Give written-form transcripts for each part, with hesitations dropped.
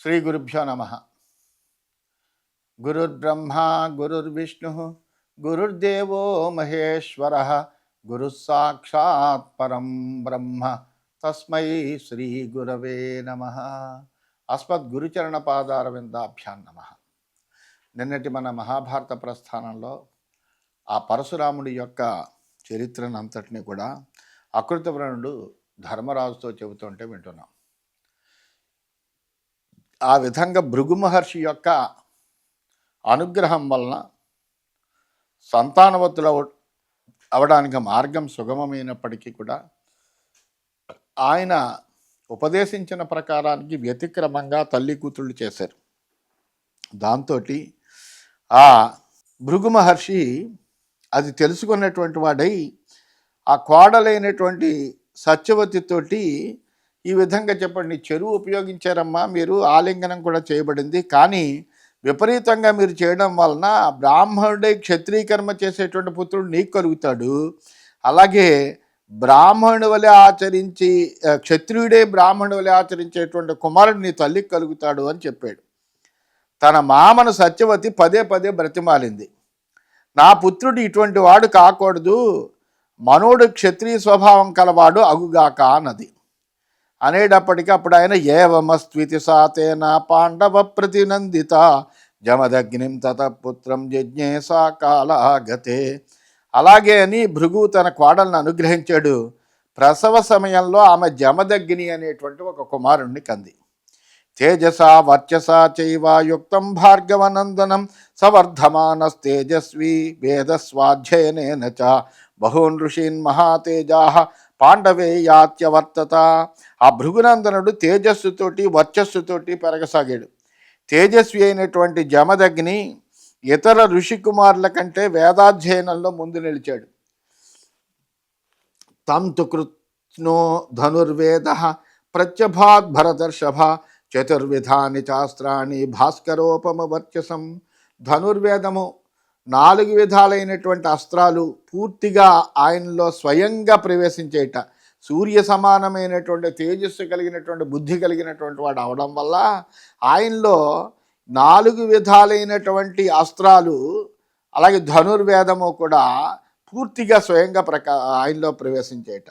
శ్రీ గురుభ్యో నమ. గురుర్బ్రహ్మ గురుర్విష్ణు గురుర్దేవో మహేశ్వర గురు సాక్షాత్ పరం బ్రహ్మ తస్మై శ్రీ గురవే నమ. అస్మద్గురుచరణ పాదారవిందాభ్యాం నమ. నిన్నటి మన మహాభారత ప్రస్థానంలో ఆ పరశురాముడి యొక్క చరిత్రను అంతటిని కూడా అకృతవ్రణుడు ధర్మరాజుతో చెబుతుంటే వింటున్నాం. ఆ విధంగా భృగు మహర్షి యొక్క అనుగ్రహం వలన సంతానవతులు అవడానికి మార్గం సుగమమైనప్పటికీ కూడా ఆయన ఉపదేశించిన ప్రకారానికి వ్యతిక్రమంగా తల్లి కూతుళ్ళు చేశారు. దాంతో ఆ భృగు మహర్షి అది తెలుసుకున్నటువంటి వాడై ఆ కోడలైనటువంటి సత్యవతితోటి ఈ విధంగా చెప్పండి, చెరువు ఉపయోగించారమ్మా, మీరు ఆలింగనం కూడా చేయబడింది, కానీ విపరీతంగా మీరు చేయడం వలన బ్రాహ్మణుడే క్షత్రీకర్మ చేసేటువంటి పుత్రుడు నీకు కలుగుతాడు, అలాగే బ్రాహ్మణుడి వలె ఆచరించి క్షత్రియుడే బ్రాహ్మణుడి వలె ఆచరించేటువంటి కుమారుడు నీ తల్లికి కలుగుతాడు అని చెప్పాడు. తన మామను సత్యవతి పదే పదే బ్రతిమాలింది. నా పుత్రుడు ఇటువంటి వాడు కాకూడదు, మనోడు క్షత్రియ స్వభావం కలవాడు అగుగాక అన్నది. అనేటప్పటికీ అప్పుడు ఆయన ఏవమస్త్వితి సాతేన పాండవ ప్రతినందిత జమదగ్నిం తతపుత్రం యజ్ఞే సా కాలాగతే. అలాగే అని భృగు తన కోడలను అనుగ్రహించాడు. ప్రసవ సమయంలో ఆమె జమదగ్ని అనేటువంటి ఒక కుమారుణ్ణి కంది. తేజసా వర్చసా చైవ యుక్తం భార్గవనందనం సవర్ధమానస్తేజస్వి వేదస్వాధ్యయనేన చ బహూన్ ఋషీన్ మహాతేజా పాండవే యాత్యవర్తత. ఆ భృగునందనుడు తేజస్సుతోటి వర్చస్సుతోటి పెరగసాగాడు. తేజస్వి అయినటువంటి జమదగ్ని ఇతర ఋషికుమారుల కంటే వేదాధ్యయనంలో ముందు నిలిచాడు. తం తు కృత్నో ధనుర్వేద ప్రత్యభాత్ భరతర్షభ చతుర్విధాని శాస్త్రాన్ని భాస్కరోపమ వర్చసం. ధనుర్వేదము 4 విధాలైనటువంటి అస్త్రాలు పూర్తిగా ఆయనలో స్వయంగా ప్రవేశించేట. సూర్య సమానమైనటువంటి తేజస్సు కలిగినటువంటి బుద్ధి కలిగినటువంటి వాడు అవడం వల్ల ఆయనలో 4 విధాలైనటువంటి అస్త్రాలు అలాగే ధనుర్వేదము కూడా పూర్తిగా స్వయంగా ఆయనలో ప్రవేశించేట.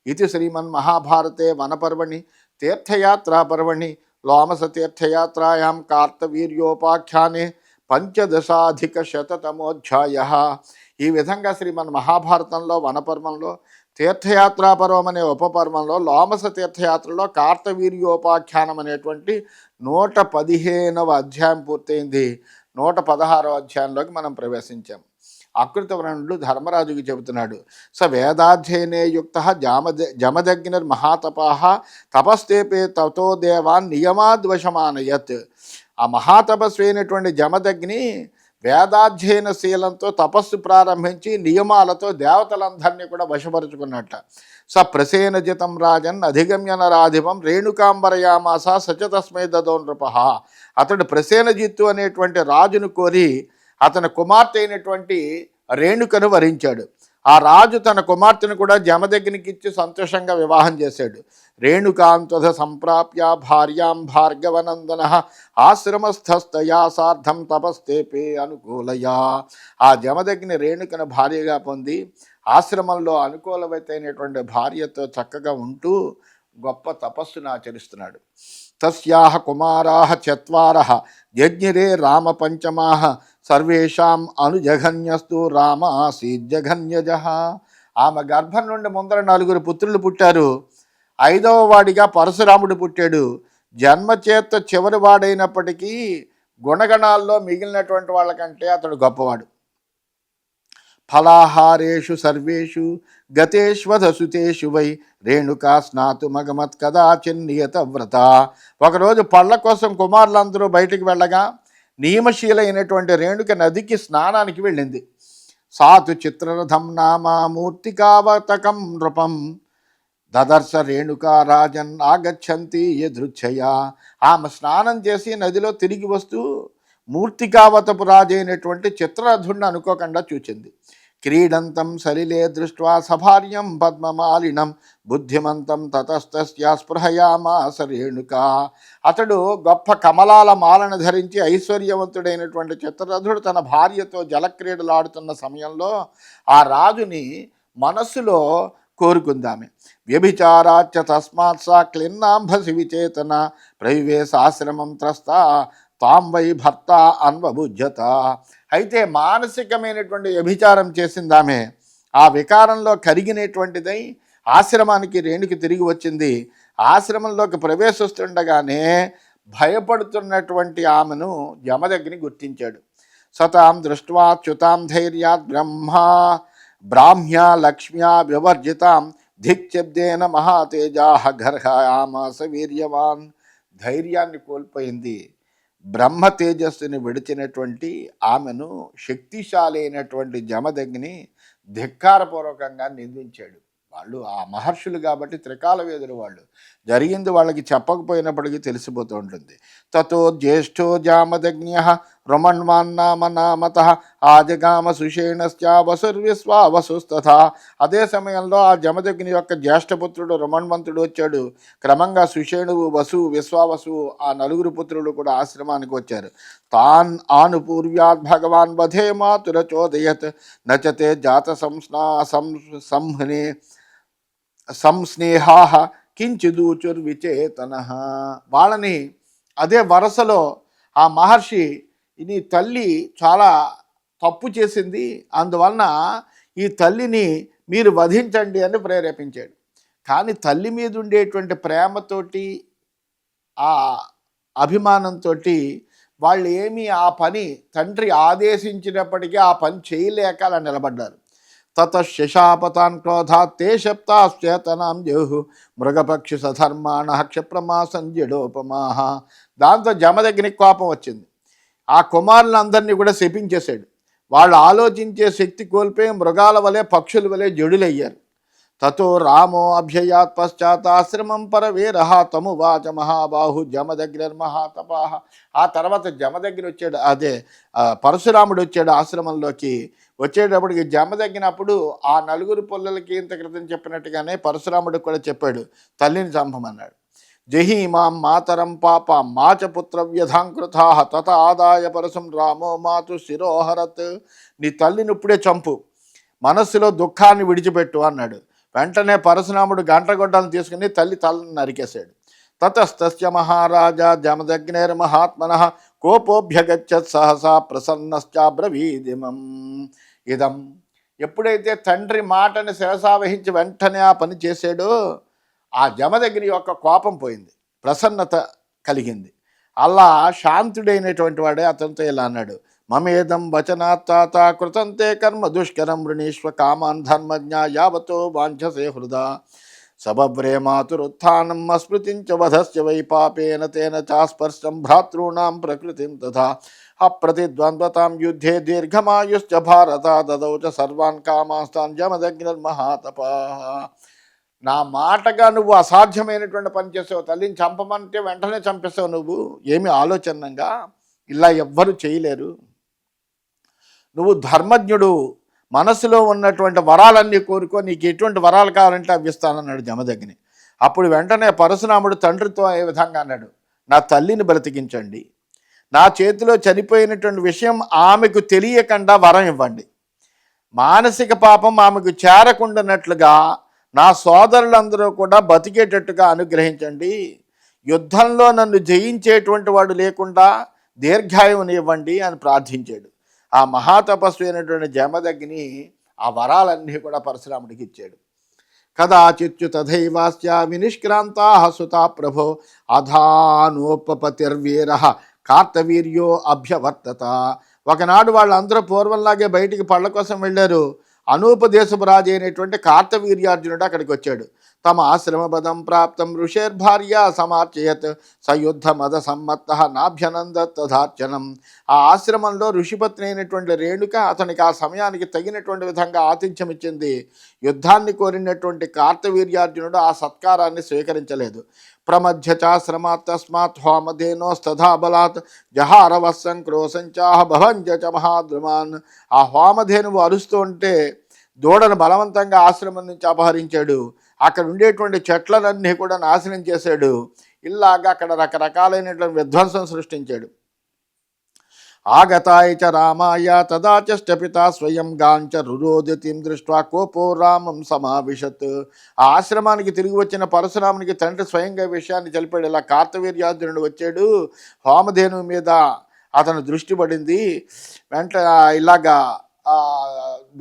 ఇది శ్రీమన్ మహాభారతే వనపర్వణి తీర్థయాత్రా పర్వణి లోమస తీర్థయాత్రాయాం కార్తవీర్యోపాఖ్యానే 15,000 ఈ విధంగా శ్రీమన్ మహాభారతంలో వనపర్వంలో తీర్థయాత్రా పర్వం అనే ఉపపర్వంలో లోమస తీర్థయాత్రలో కార్తవీర్యోపాఖ్యానం అనేటువంటి 115వ అధ్యాయం పూర్తయింది. 116వ అధ్యాయంలోకి మనం ప్రవేశించాం. అకృతవ్రణుడు ధర్మరాజుకి చెబుతున్నాడు, స వేదాధ్యయనే యుక్త జమదగ్నిర్మహాతపాః తపస్తేపే తతో దేవాన్ నియమాద్వశమానయత్. ఆ మహాతపస్వి అయినటువంటి జమదగ్ని వేదాధ్యయన శీలంతో తపస్సు ప్రారంభించి నియమాలతో దేవతలందరినీ కూడా వశపరుచుకున్నట్ట. స ప్రసేనజితం రాజన్ అధిగమ్యన రాధిపం రేణుకాంబరయామాస సచ తస్మై దదో నృపః. అతడు ప్రసేనజిత్తు అనేటువంటి రాజును కోరి అతని కుమార్తె అయినటువంటి రేణుకను వరించాడు. ఆ రాజు తన కుమార్తెను కూడా జమదగ్నికి ఇచ్చి సంతోషంగా వివాహం చేశాడు. రేణుకాంత్వధ సంప్రాప్య భార్యాం భార్గవనందన ఆశ్రమస్థస్తయా సార్ధం తపస్తేపే అనుకూలయా. ఆ జమదగ్ని రేణుకను భార్యగా పొంది ఆశ్రమంలో అనుకూలమైనటువంటి భార్యతో చక్కగా ఉంటూ గొప్ప తపస్సును ఆచరిస్తున్నాడు. తస్యాహ కుమారాః 4 యజ్ఞిరే రామ పంచమాః సర్వేషాం అనుజఘన్యస్తు రామ ఆసీజ్జఘన్యజః. ఆమె గర్భం నుండి ముందర 4 పుత్రులు పుట్టారు. 5వ వాడిగా పరశురాముడు పుట్టాడు. జన్మచేత చివరి వాడైనప్పటికీ గుణగణాల్లో మిగిలినటువంటి వాళ్ళకంటే అతడు గొప్పవాడు. ఫలాహారేషు సర్వేషు గతేష్వధసుతేషు వై రేణుకా స్నాతుమగమత్ కదాచిన్నియత వ్రత. ఒకరోజు పళ్ళ కోసం కుమారులందరూ బయటికి వెళ్ళగా నియమశీలైనటువంటి రేణుక నదికి స్నానానికి వెళ్ళింది. సాతు చిత్రరథం నామా మూర్తికావతకం నృపం దదర్శ రేణుకా రాజన్ ఆగచ్చంతి యదృచ్ఛయ. ఆమె స్నానం చేసి నదిలో తిరిగి వస్తూ మూర్తికావతపు రాజు అయినటువంటి చిత్రరథుడిని అనుకోకుండా చూచింది. క్రీడంతం సలిలే దృష్ట్వా సభార్యం పద్మమాలినం బుద్ధిమంతం తతస్తస్య స్పృహయామాస రేణుక. అతడు గొప్ప కమలాల మాలను ధరించి ఐశ్వర్యవంతుడైనటువంటి చిత్రరథుడు తన భార్యతో జలక్రీడలాడుతున్న సమయంలో ఆ రాజుని మనస్సులో కోరుకుందామె. వ్యభిచారాచ తస్మాత్ సా క్లిన్నాంభసి విచేతన ప్రవివేశాశ్రమం త్రస్త తాం వై భర్త అన్వభుజ్యత. అయితే మానసికమైనటువంటి వ్యభిచారం చేసిందామె ఆ వికారంలో కరిగినటువంటిదై ఆశ్రమానికి రేణుకి తిరిగి వచ్చింది. ఆశ్రమంలోకి ప్రవేశిస్తుండగానే భయపడుతున్నటువంటి ఆమెను యమదగ్ని గుర్తించాడు. సతాం దృష్ట్వా చ్యుతాం ధైర్యాత్ బ్రాహ్మ్య లక్ష్మ్యా వివర్జితాం ధిక్శబ్దేన మహాతేజా గర్హయామాస వీర్యవాన్. ధైర్యాన్ని కోల్పోయింది. బ్రహ్మ తేజస్సుని విడిచినటువంటి ఆమెను శక్తిశాలి అయినటువంటి జమదగ్ని ధిక్కారపూర్వకంగా నిందించాడు. వాళ్ళు ఆ మహర్షులు కాబట్టి త్రికాల వేదులు వాళ్ళు, జరిగింది వాళ్ళకి చెప్పకపోయినప్పటికీ తెలిసిపోతూ ఉంటుంది. తతో జ్యేష్ఠో జామదగ్న్య రుమణ్వాన్నామ నామత ఆజగామ సుషేణశ్చ వసుర్విశ్వా వసుస్తథ. అదే సమయంలో ఆ జమదగ్ని యొక్క జ్యేష్ఠపుత్రుడు రుమణ్వంతుడు వచ్చాడు. క్రమంగా సుషేణువు, వసు, విశ్వావసు ఆ నలుగురు పుత్రులు కూడా ఆశ్రమానికి వచ్చారు. తాన్ ఆనుపూర్వ్యాత్ భగవాన్ వధే మాతురచోదయత్ నచతే జాత సంస్నేహా కించిదూచుర్విచేతన. వాళ్ళని అదే వరసలో ఆ మహర్షి నీ తల్లి చాలా తప్పు చేసింది, అందువలన ఈ తల్లిని మీరు వధించండి అని ప్రేరేపించాడు. కానీ తల్లి మీద ఉండేటువంటి ప్రేమతోటి ఆ అభిమానంతో వాళ్ళు ఏమీ ఆ పని తండ్రి ఆదేశించినప్పటికీ ఆ పని చేయలేక అలా నిలబడ్డారు. తతశశాపతాన్ క్రోధాత్ తే శప్తాశ్చేతనాం జహు మృగపక్షి సధర్మాణ క్షిప్రమాసంజడోపమాహ. దాంతో జమదగ్నికి కోపం వచ్చింది. ఆ కుమారులందరినీ కూడా శపించేశాడు. వాళ్ళు ఆలోచించే శక్తి కోల్పోయి మృగాల వలె పక్షుల వలె జడులయ్యారు. తతో రామో అభ్యయాత్ పశ్చాత్ ఆశ్రమం పరవీరః తమువాచ మహాబాహు జమదగ్నిర్మహాతపాహ. ఆ తర్వాత జమదగ్ని వచ్చాడు, అదే పరశురాముడు వచ్చాడు ఆశ్రమంలోకి. వచ్చేటప్పటికి జమదగ్గినప్పుడు ఆ నలుగురు పుల్లలకి ఇంత క్రితం చెప్పినట్టుగానే పరశురాముడికి కూడా చెప్పాడు, తల్లిని చంపమన్నాడు. జహీమాం మాతరం పాప మాచ పుత్ర వ్యధాంకృతా తత ఆదాయ పరశుం రామో మాతు శిరోహరత్. నీ తల్లిని ఇప్పుడే చంపు, మనస్సులో దుఃఖాన్ని విడిచిపెట్టు అన్నాడు. వెంటనే పరశురాముడు గంటగొడ్డలను తీసుకుని తల్లి తలను నరికేశాడు. తతస్తస్య మహారాజా జమదగ్నేర్మహాత్మనః కోపోభ్యగచ్చత్ సహసా ప్రసన్నశ్చాబ్రవీదిమం ఇదం. ఎప్పుడైతే తండ్రి మాటని శిరసావహించి వెంటనే ఆ పని చేశాడో ఆ జమదగ్ని యొక్క కోపం పోయింది, ప్రసన్నత కలిగింది. అలా శాంతుడైనటువంటి వాడే అతనితో ఇలా అన్నాడు, మమేదం వచనాత్తాత కృతంతే కర్మ దుష్కరం వృణీష్వ కామాన్ ధర్మజ్ఞ యావతో వాంఛసే హృదా సబవ్రే మాతురుత్థానం అస్మృతించ వధస్య వై పాపేన తేన చాస్పర్శం భ్రాతॄణాం ప్రకృతిం తథా అప్రతిద్వంద్వతాం యుద్ధే దీర్ఘమాయుశ్చ భారత దదౌ చ సర్వాన్ కామాస్తాన్ జమదగ్నిర్మహాతపాః. నా మాటగా నువ్వు అసాధ్యమైనటువంటి పని చేసావు, తల్లిని చంపమంటే వెంటనే చంపేసావు. నువ్వు ఏమి ఆలోచనంగా ఇలా ఎవ్వరు చేయలేరు. నువ్వు ధర్మజ్ఞుడు, మనసులో ఉన్నటువంటి వరాలన్నీ కోరుకో, నీకు ఎటువంటి వరాలు కావాలంటే అవి ఇస్తానన్నాడు జమదగ్ని. అప్పుడు వెంటనే పరశురాముడు తండ్రితో ఏ విధంగా అన్నాడు, నా తల్లిని బ్రతికించండి, నా చేతిలో చనిపోయినటువంటి విషయం ఆమెకు తెలియకుండా వరం ఇవ్వండి, మానసిక పాపం ఆమెకు చేరకుండానట్లుగా నా సోదరులందరూ కూడా బతికేటట్టుగా అనుగ్రహించండి, యుద్ధంలో నన్ను జయించేటువంటి వాడు లేకుండా దీర్ఘాయువునివ్వండి అని ప్రార్థించాడు. ఆ మహాతపస్వి అయినటువంటి జమదగ్ని ఆ వరాలన్నీ కూడా పరశురాముడికి ఇచ్చాడు. కదాచిత్తు తథైవాస్య వినిష్క్రాంతా సుతా ప్రభో అధానోపపతిర్వీర కార్తవీర్యో అభ్యవర్తత. ఒకనాడు వాళ్ళందరూ పూర్వంలాగే బయటికి పళ్ళ కోసం వెళ్ళారు. అనూపదేశపు రాజు అయినటువంటి కార్తవీర్యార్జునుడు అక్కడికి వచ్చాడు. తమ ఆశ్రమపదం ప్రాప్తం ఋషేర్భార్య సమార్చయత్ సయుద్ధ మద సమ్మత్త నాభ్యనందత్తార్చనం. ఆ ఆశ్రమంలో ఋషిపత్ని అయినటువంటి రేణుక అతనికి ఆ సమయానికి తగినటువంటి విధంగా ఆతిథ్యం ఇచ్చింది. యుద్ధాన్ని కోరినటువంటి కార్తవీర్యార్జునుడు ఆ సత్కారాన్ని స్వీకరించలేదు. ప్రమధ్య చాశ్రమాత్ తస్మాత్ హోమధేనోస్తథా బలాత్ జహారవస్సం క్రోశంచాహ భవంజ చ మహాద్రుమాన్. ఆ హోమధేనువు అరుస్తూ ఉంటే దూడను బలవంతంగా ఆశ్రమం నుంచి అపహరించాడు. అక్కడ ఉండేటువంటి చెట్లనన్నీ కూడా నాశనం చేశాడు. ఇలాగా అక్కడ రకరకాలైనటువంటి విధ్వంసం సృష్టించాడు. ఆగతాయ చ రామాయ తదా చ పితా స్వయం గాంచ రురోదితిం దృష్ట్వా కోపో రామం సమావిశత్. ఆ ఆశ్రమానికి తిరిగి వచ్చిన పరశురామునికి తండ్రి స్వయంగా విషయాన్ని తెలిపాడు. ఇలా కార్తవీర్యార్జునుడు వచ్చాడు, హోమధేను మీద అతను దృష్టి పడింది, వెంట ఇలాగా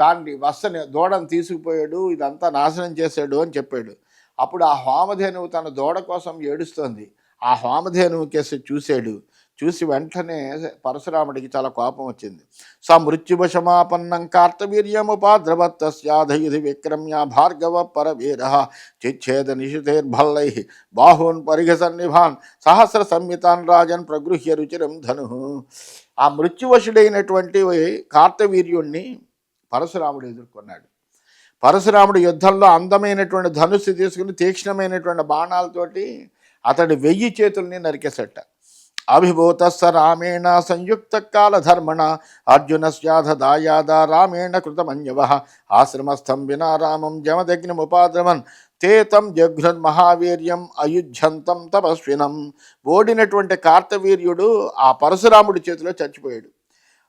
దాన్ని వస్తని దూడను తీసుకుపోయాడు, ఇదంతా నాశనం చేశాడు అని చెప్పాడు. అప్పుడు ఆ హోమధేనువు తన దూడ కోసం ఏడుస్తోంది. ఆ హోమధేనువు కేసు చూసి వెంటనే పరశురాముడికి చాలా కోపం వచ్చింది. స మృత్యువశమాపన్నం కార్తవీర్యముపాద్రవత్తస్యాధయుధి విక్రమ్య భార్గవ పరవీర చిచ్ఛేద నిషితైర్భల్లై బాహూన్ పరిఘసన్నిభాన్ సహస్ర సంహితాన్ రాజన్ ప్రగృహ్య రుచిరం ధను. ఆ మృత్యువశుడైనటువంటి కార్తవీర్యుణ్ణి పరశురాముడు ఎదుర్కొన్నాడు. పరశురాముడు యుద్ధంలో అందమైనటువంటి ధనుస్సు తీసుకుని తీక్ష్ణమైనటువంటి బాణాలతోటి అతడి 1000 చేతుల్ని నరికేసట. అభిభూత స రామేణ సంయుక్త కాలధర్మణ అర్జునస్యాధ దాయాద రామేణ కృతమన్యవ ఆశ్రమస్థం వినా రామం జమదగ్నిముపాద్రమన్ తేతం జఘ్నున్ మహావీర్యం అయుధ్యంతం తపస్వినం. ఓడినటువంటి కార్తవీర్యుడు ఆ పరశురాముడి చేతిలో చచ్చిపోయాడు.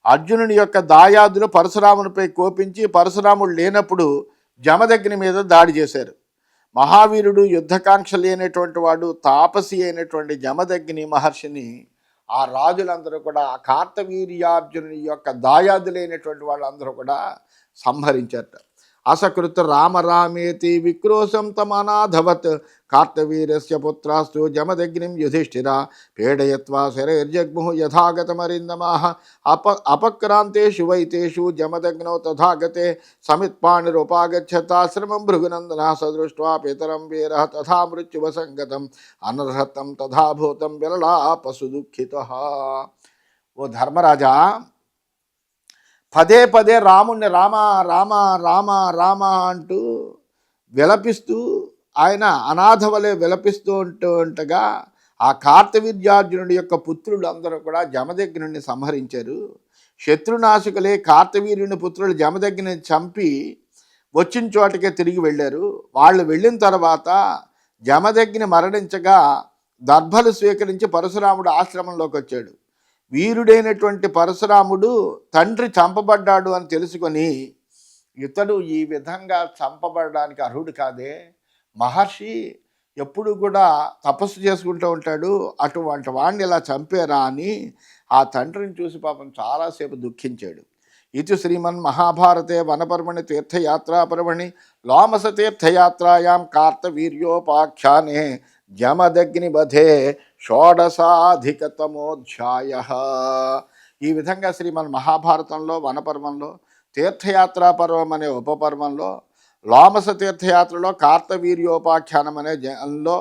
అర్జునుని యొక్క దాయాదులు పరశురామునిపై కోపించి పరశురాముడు లేనప్పుడు జమదగ్ని మీద దాడి చేశారు. మహావీరుడు, యుద్ధకాంక్ష లేనటువంటి వాడు, తాపసి అయినటువంటి జమదగ్ని మహర్షిని ఆ రాజులందరూ కూడా ఆ కార్తవీర్యార్జునుని యొక్క దాయాదులైనటువంటి వాళ్ళందరూ కూడా సంహరించారట. అసకృత రామరామేతి విక్రోశం తమనాధవత్ కార్తవీర్యస్య పుత్రాస్తు జమదగ్నిం యుధిష్ఠిర పీడయత్వా శరైర్జగ్ము యథాగతమరిందమాః అపక్రాంతేషు వైతేషు జమదగ్నౌ తథాగతే సమిత్పాణిరుపాగచ్చతాశ్రమం భృగునందన సదృష్ట్వా పితరం వీరః తథా మృత్యువసంగతం అనర్హతం తథాభూతం విలలాపసు దుఃఖితః. ఓ ధర్మరాజా, పదే పదే రాముణ్ణి రామ రామ రామ రామ అంటూ విలపిస్తూ ఆయన అనాథవలే విలపిస్తూ ఉంటగా ఆ కార్తవీర్యార్జునుడి యొక్క పుత్రులు అందరూ కూడా జమదగ్నుడిని సంహరించారు. శత్రునాశకులే కార్తవీర్యుని పుత్రులు జమదగ్ని చంపి వచ్చిన చోటకే తిరిగి వెళ్ళారు. వాళ్ళు వెళ్ళిన తర్వాత జమదగ్ని మరణించగా దర్భలు స్వీకరించి పరశురాముడు ఆశ్రమంలోకి వచ్చాడు. వీరుడైనటువంటి పరశురాముడు తండ్రి చంపబడ్డాడు అని తెలుసుకొని ఇతడు ఈ విధంగా చంపబడడానికి అర్హుడు కాదే, మహర్షి ఎప్పుడు కూడా తపస్సు చేసుకుంటూ ఉంటాడు, అటువంటి వాడిని ఇలా చంపారా అని ఆ తండ్రిని చూసి పాపం చాలాసేపు దుఃఖించాడు. ఇది శ్రీమన్ మహాభారతే వనపర్వణి తీర్థయాత్రాపర్వణి లోమస తీర్థయాత్రాయాం కార్తవీర్యోపాఖ్యానే జమదగ్నిబధే షోడశాధికతమోధ్యాయ. ఈ విధంగా శ్రీమన్ మహాభారతంలో వనపర్వంలో తీర్థయాత్రా పర్వం అనే ఉపపర్వంలో లోమస తీర్థయాత్రలో కార్తవీర్యోపాఖ్యానం అనే జంలో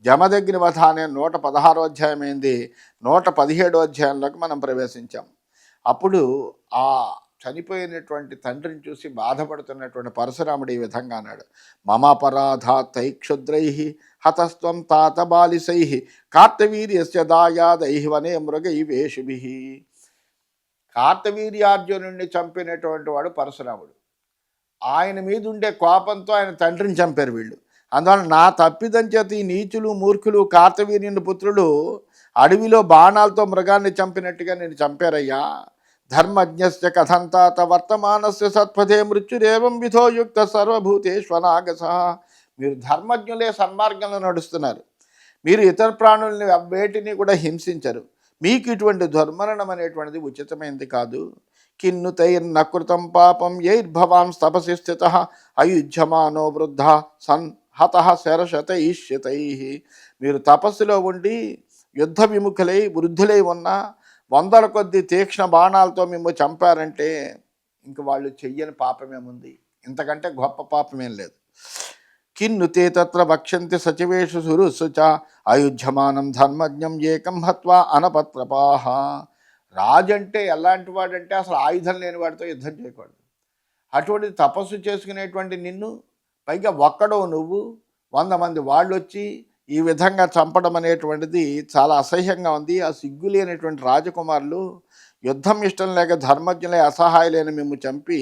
జమదగ్ని వధ అనే 116వ అధ్యాయం అయింది. 117వ అధ్యాయంలోకి మనం ప్రవేశించాం. అప్పుడు ఆ చనిపోయినటువంటి తండ్రిని చూసి బాధపడుతున్నటువంటి పరశురాముడు ఈ విధంగా అన్నాడు. మమపరాధాత్తై క్షుద్రై హతస్త్వం తాత బాలిసై కార్తవీర్యస్య దాయాదై వనే మృగైవేషుభి. కార్తవీర్యార్జునుడిని చంపినటువంటి వాడు పరశురాముడు. ఆయన మీద ఉండే కోపంతో ఆయన తండ్రిని చంపారు వీళ్ళు. అందువల్ల నా తప్పిదం చేత ఈ నీచులు మూర్ఖులు కార్తవీర్యుని పుత్రులు అడవిలో బాణాలతో మృగాన్ని చంపినట్టుగా నేను చంపారయ్యా. ధర్మజ్ఞస్య కథంతాత వర్తమానస్య సత్పథే మృత్యురేవం విధో యుక్త సర్వభూతేష్వనాగస. మీరు ధర్మజ్ఞులే సన్మార్గంలో నడుస్తున్నారు, మీరు ఇతర ప్రాణుల్ని వేటిని కూడా హింసించరు, మీకు ఇటువంటి దుర్మరణం అనేటువంటిది ఉచితమైనది కాదు. కిన్ను తైర్నకృతం పాపం యైర్భవాన్ తపసి స్థిత అయుధ్యమానో వృద్ధ సంహత శరశతైష్యతై. మీరు తపస్సులో ఉండి యుద్ధ విముఖులై వృద్ధులై ఉన్న 100ల కొద్ది తీక్ష్ణ బాణాలతో మేము చంపారంటే ఇంక వాళ్ళు చెయ్యని పాపమేముంది, ఇంతకంటే గొప్ప పాపమేం లేదు. కిన్ను తే తత్ర వక్ష్యంతి సచివేషు సురుసు చ అయుధ్యమానం ధర్మజ్ఞం ఏకం హత్వా అనపత్రపాహ. రాజు అంటే ఎలాంటి వాడంటే అసలు ఆయుధం లేని వాడితో యుద్ధం చేయకూడదు. అటువంటి తపస్సు చేసుకునేటువంటి నిన్ను పైగా ఒక్కడో నువ్వు 100 మంది వాళ్ళు వచ్చి ఈ విధంగా చంపడం అనేటువంటిది చాలా అసహ్యంగా ఉంది. ఆ సిగ్గులేనటువంటి రాజకుమారులు యుద్ధం ఇష్టం లేక ధర్మజ్ఞులై అసహాయులైన మేము చంపి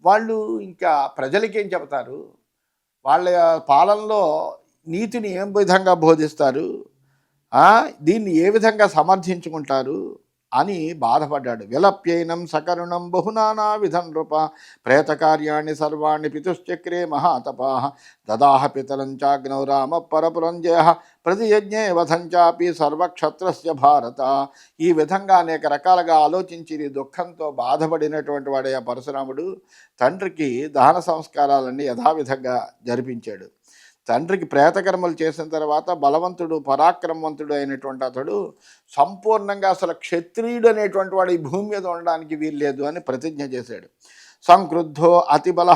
వాళ్ళు ఇంకా ప్రజలకేం చెబుతారు? వాళ్ళ పాలనలో నీతిని ఏం విధంగా బోధిస్తారు? దీన్ని ఏ విధంగా సమర్థించుకుంటారు అని బాధపడ్డాడు. విలప్యైనం సకరుణం బహునానా విధం నృప ప్రేతకార్యాణి సర్వాణి పితుశ్చక్రే మహాతపా దదాహ పితరంచాగ్నౌ రామ పరపురంజయ ప్రతియజ్ఞే వధంచాపి సర్వక్షత్రస్య భారత. ఈ విధంగా అనేక రకాలుగా ఆలోచించి దుఃఖంతో బాధపడినటువంటి వాడే ఆ పరశురాముడు తండ్రికి దహన సంస్కారాలన్నీ యథావిధంగా జరిపించాడు. తండ్రికి ప్రేతకర్మలు చేసిన తర్వాత బలవంతుడు పరాక్రమవంతుడు అయినటువంటి అతడు సంపూర్ణంగా అసలు క్షత్రియుడు అనేటువంటి వాడు ఈ భూమి మీద ఉండడానికి వీల్లేదు అని ప్రతిజ్ఞ చేశాడు. సంక్రుద్ధో అతిబల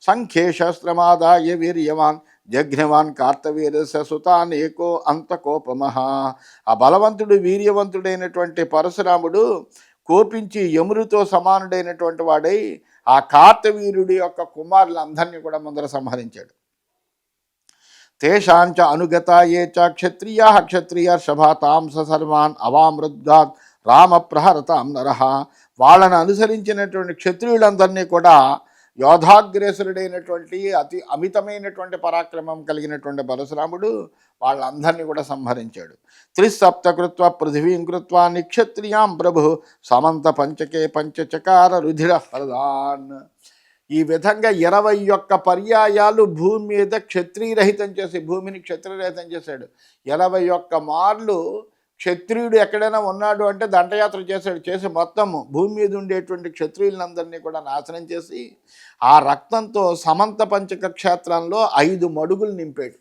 సంఖ్యే శస్త్రమాదాయ వీర్యవాన్ జఘ్నవాన్ కార్తవీర్యస్య సుతాన్ ఏకో అంతకోపమః. ఆ బలవంతుడు వీర్యవంతుడైనటువంటి పరశురాముడు కోపించి యముడితో సమానుడైనటువంటి వాడై ఆ కార్తవీరుడి యొక్క కుమారులందరినీ కూడా ముందర సంహరించాడు. తేషాంచ అనుగత ఏ చ క్షత్రియా క్షత్రియర్షభా తాంస సర్వాన్ అవామృద్గాత్ రామ ప్రహరతాం నరహ. వాళ్ళని అనుసరించినటువంటి క్షత్రియులందరినీ కూడా యోధాగ్రేసురుడైనటువంటి అతి అమితమైనటువంటి పరాక్రమం కలిగినటువంటి పరశురాముడు వాళ్ళందరినీ కూడా సంహరించాడు. త్రిసప్తకృత్వ పృథివీం కృత్వా నిక్షత్రియాం ప్రభు సమంత పంచకే పంచచకార రుధిర ప్రదాన్. ఈ విధంగా 21 పర్యాయాలు భూమి మీద క్షత్రియరహితం చేసి భూమిని క్షత్రియరహితం చేశాడు. 21 మార్లు క్షత్రియుడు ఎక్కడైనా ఉన్నాడు అంటే దండయాత్ర చేశాడు. చేసి మొత్తము భూమి మీద ఉండేటువంటి క్షత్రియులందరినీ కూడా నాశనం చేసి ఆ రక్తంతో సమంత పంచక క్షేత్రంలో 5 మడుగులు నింపాడు.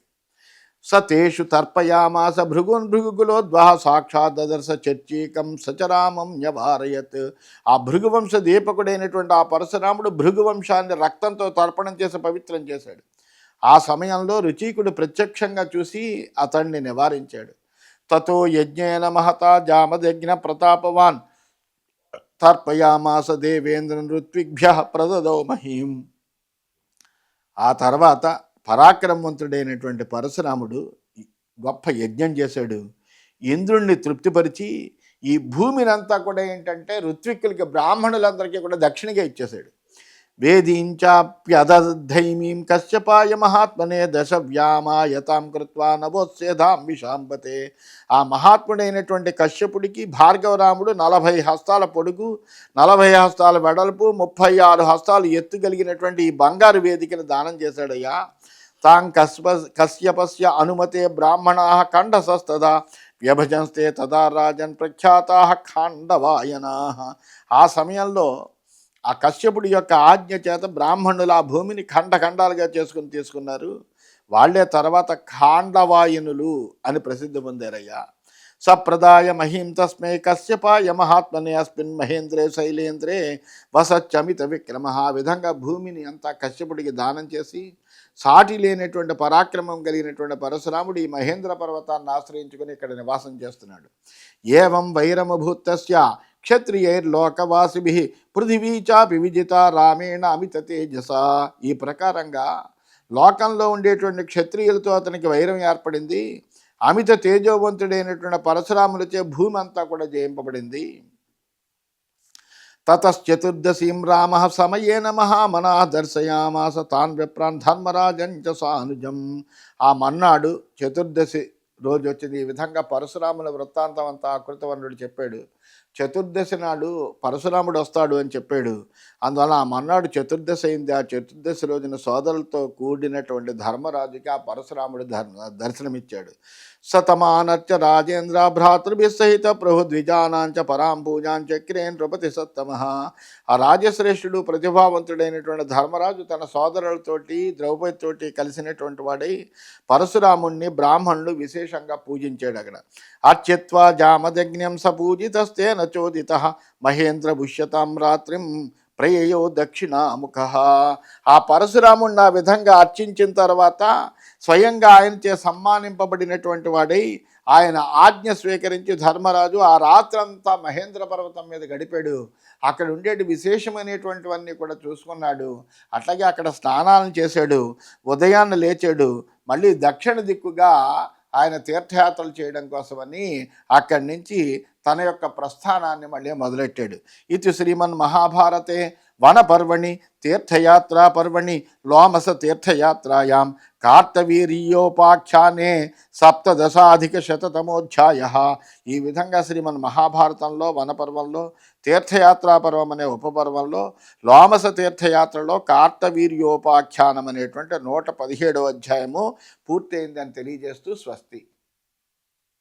సతేషు తర్పయామాస భృగున్ భృగుకులోద్వహ సాక్షాత్ దదర్శ చర్చీకం సచరామం న్యవారయత్. ఆ భృగువంశ దీపకుడైనటువంటి ఆ పరశురాముడు భృగువంశాన్ని రక్తంతో తర్పణం చేసి పవిత్రం చేశాడు. ఆ సమయంలో రుచీకుడు ప్రత్యక్షంగా చూసి అతన్ని నివారించాడు. తతో యజ్ఞేన మహతా జామదజ్ఞ ప్రతాపవాన్ తర్పయామాస దేవేంద్రన్ ఋత్విభ్య ప్రదదో మహీం. ఆ తర్వాత పరాక్రమవంతుడైనటువంటి పరశురాముడు గొప్ప యజ్ఞం చేశాడు. ఇంద్రుణ్ణి తృప్తిపరిచి ఈ భూమిని అంతా కూడా ఏంటంటే ఋత్విక్కులకి బ్రాహ్మణులందరికీ కూడా దక్షిణగా ఇచ్చేశాడు. వేదీంచాప్యదధైమీం కశ్యపాయ మహాత్మనే దశవ్యామాయతాం కృత్వా నవోత్సేధాం విశాంపతే. ఆ మహాత్ముడైనటువంటి కశ్యపుడికి భార్గవరాముడు 40 హస్తాల పొడుగు 40 హస్తాల వెడల్పు 36 హస్తాలు ఎత్తు కలిగినటువంటి ఈ బంగారు వేదికను దానం చేశాడయ్యా. తాం కశ్యపస్య అనుమతే బ్రాహ్మణా ఖండసస్తదా వ్యభజంస్తే తదా రాజన్ ప్రఖ్యాతా ఖాండవాయనా. ఆ సమయంలో ఆ కశ్యపుడి యొక్క ఆజ్ఞ చేత బ్రాహ్మణులు ఆ భూమిని ఖండాలుగా తీసుకున్నారు. వాళ్లే తర్వాత ఖాండవాయనులు అని ప్రసిద్ధి పొందారయ్యా. సప్రదాయ మహీం తస్మై కశ్యపాయ మహాత్మనే అస్మిన్ మహేంద్రే శైలేంద్రే వసచ్చమిత విక్రమ. ఆ విధంగా భూమిని అంతా కశ్యపుడికి దానం చేసి సాటి లేనటువంటి పరాక్రమం కలిగినటువంటి పరశురాముడు ఈ మహేంద్ర పర్వతాన్ని ఆశ్రయించుకుని ఇక్కడ నివాసం చేస్తున్నాడు. ఏవం వైరమభూతస్య క్షత్రియైర్లోకవాసిభి పృథివీ చాపి విజిత రామేణ అమిత తేజస. ఈ ప్రకారంగా లోకంలో ఉండేటువంటి క్షత్రియులతో అతనికి వైరం ఏర్పడింది. అమిత తేజోవంతుడైనటువంటి పరశురాములచే భూమి అంతా కూడా జయింపబడింది. తతశ్చతుర్దశీం రామ సమయేన మహామనా దర్శయామాస తాన్ విప్రాన్ ధర్మరాజంచ సానుజం. ఆ మన్నాడు చతుర్దశి రోజు వచ్చింది. ఈ విధంగా పరశురాముల వృత్తాంతం అంతా ఆకృతవర్ణుడు చెప్పాడు. చతుర్దశి నాడు పరశురాముడు వస్తాడు అని చెప్పాడు. అందువల్ల ఆ మన్నాడు చతుర్దశి అయింది. ఆ చతుర్దశి రోజున సోదరులతో కూడినటువంటి ధర్మరాజుకి ఆ పరశురాముడు దర్శనమిచ్చాడు. సతమానత్య రాజేంద్ర భ్రాతృభిస్సహిత ప్రభు ద్విజానాంచ పరాం పూజాంచక్రే నృపతి సత్తమ. ఆ రాజశ్రేష్ఠుడు ప్రతిభావంతుడైనటువంటి ధర్మరాజు తన సోదరులతోటి ద్రౌపదితోటి కలిసినటువంటి వాడై పరశురాముణ్ణి బ్రాహ్మణులు విశేషంగా పూజించాడు. అక్కడ అర్చిత్వా జామదగ్న్యం సపూజితస్తే నచోదిత మహేంద్ర భుష్యతాం రాత్రిం ప్రయయో దక్షిణాముఖ. ఆ పరశురాముణ్ణి ఆ విధంగా అర్చించిన తర్వాత స్వయంగా ఆయనచే సమ్మానింపబడినటువంటి వాడై ఆయన ఆజ్ఞ స్వీకరించి ధర్మరాజు ఆ రాత్రంతా మహేంద్ర పర్వతం మీద గడిపాడు. అక్కడ ఉండేటి విశేషమైనటువంటివన్నీ కూడా చూసుకున్నాడు. అట్లాగే అక్కడ స్నానాలను చేశాడు. ఉదయాన్నే లేచాడు. మళ్ళీ దక్షిణ దిక్కుగా ఆయన తీర్థయాత్రలు చేయడం కోసమని అక్కడి నుంచి తన యొక్క ప్రస్థానాన్ని మళ్ళీ మొదలెట్టాడు. ఇది శ్రీమన్ మహాభారతే వనపర్వణి తీర్థయాత్రా పర్వణి లోమస తీర్థయాత్రాయాం కార్తవీర్యోపాఖ్యానే 17,000 ఈ విధంగా శ్రీమన్ మహాభారతంలో వనపర్వంలో తీర్థయాత్రా పర్వం అనే ఉపపర్వంలో లోమస తీర్థయాత్రలో కార్తవీర్యోపాఖ్యానం అనేటువంటి 117వ అధ్యాయము పూర్తయిందని తెలియజేస్తూ స్వస్తి.